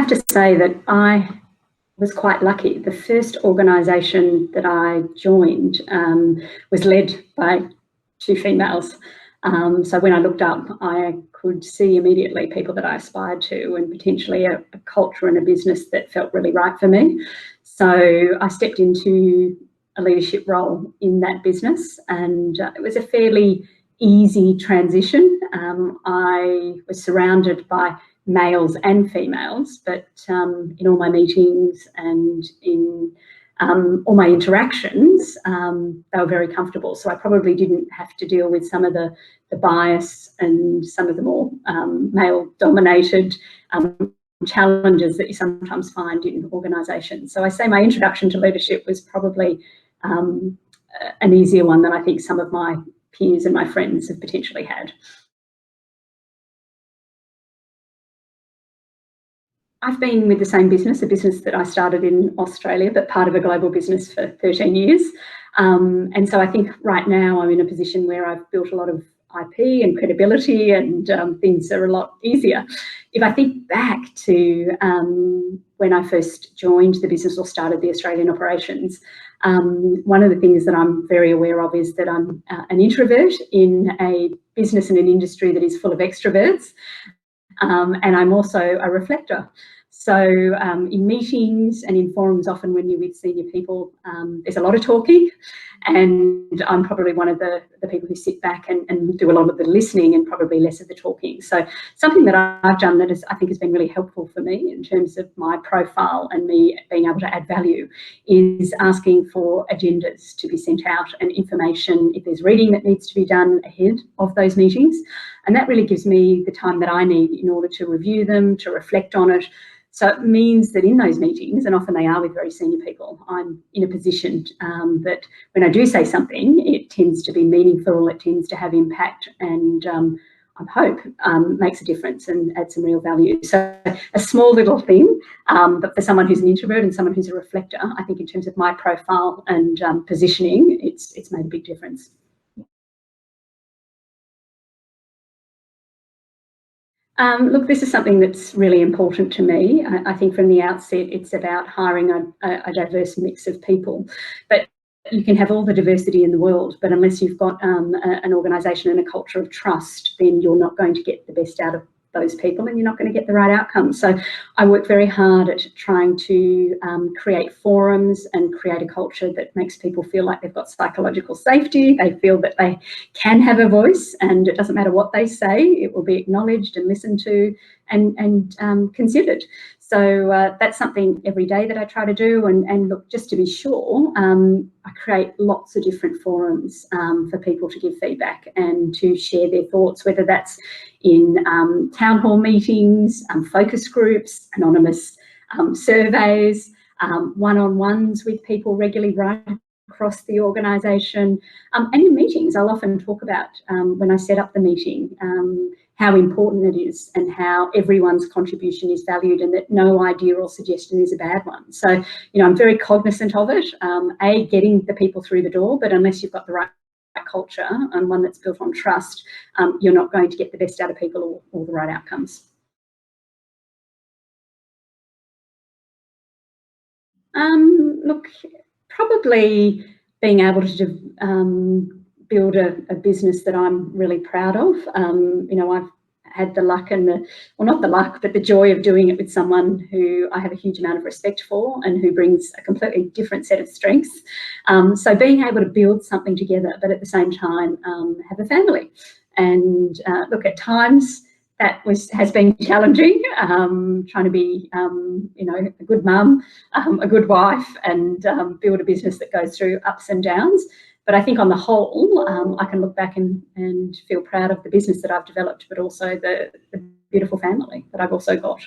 have to say that I was quite lucky. The first organisation that I joined was led by 2 females. So when I looked up, I could see immediately people that I aspired to, and potentially a culture and a business that felt really right for me. So I stepped into a leadership role in that business, and it was a fairly easy transition. I was surrounded by males and females, but in all my meetings and in all my interactions, they were very comfortable. So I probably didn't have to deal with some of the bias and some of the more male-dominated challenges that you sometimes find in organisations. So I say my introduction to leadership was probably an easier one than I think some of my peers and my friends have potentially had. I've been with the same business, a business that I started in Australia, but part of a global business for 13 years. And so I think right now I'm in a position where I've built a lot of IP and credibility, and things are a lot easier. If I think back to when I first joined the business or started the Australian operations, one of the things that I'm very aware of is that I'm an introvert in a business and an industry that is full of extroverts. And I'm also a reflector. So in meetings and in forums, often when you're with senior people, there's a lot of talking, and I'm probably one of the people who sit back and do a lot of the listening and probably less of the talking. So something that I've done that I think has been really helpful for me in terms of my profile and me being able to add value is asking for agendas to be sent out and information if there's reading that needs to be done ahead of those meetings. And that really gives me the time that I need in order to review them, to reflect on it. So it means that in those meetings, and often they are with very senior people, I'm in a position that when I do say something, it tends to be meaningful, it tends to have impact, and I hope makes a difference and adds some real value. So a small little thing, but for someone who's an introvert and someone who's a reflector, I think in terms of my profile and positioning, it's made a big difference. Look, this is something that's really important to me. I think from the outset, it's about hiring a diverse mix of people. But you can have all the diversity in the world, but unless you've got an organisation and a culture of trust, then you're not going to get the best out of those people, and you're not going to get the right outcomes. So I work very hard at trying to create forums and create a culture that makes people feel like they've got psychological safety. They feel that they can have a voice, and it doesn't matter what they say, it will be acknowledged and listened to and considered. So that's something every day that I try to do. And look, just to be sure, I create lots of different forums for people to give feedback and to share their thoughts, whether that's in town hall meetings, focus groups, anonymous surveys, one-on-ones with people regularly right across the organisation. And in meetings, I'll often talk about, when I set up the meeting, how important it is and how everyone's contribution is valued, and that no idea or suggestion is a bad one. So, you know, I'm very cognizant of it, getting the people through the door, but unless you've got the right culture and one that's built on trust, you're not going to get the best out of people or the right outcomes. Look, probably being able to build a business that I'm really proud of. You know, I've had the luck and well, not the luck, but the joy of doing it with someone who I have a huge amount of respect for and who brings a completely different set of strengths. So being able to build something together, but at the same time have a family. And look, at times that has been challenging, trying to be, you know, a good mum, a good wife, and build a business that goes through ups and downs. But I think on the whole, I can look back and feel proud of the business that I've developed, but also the beautiful family that I've also got.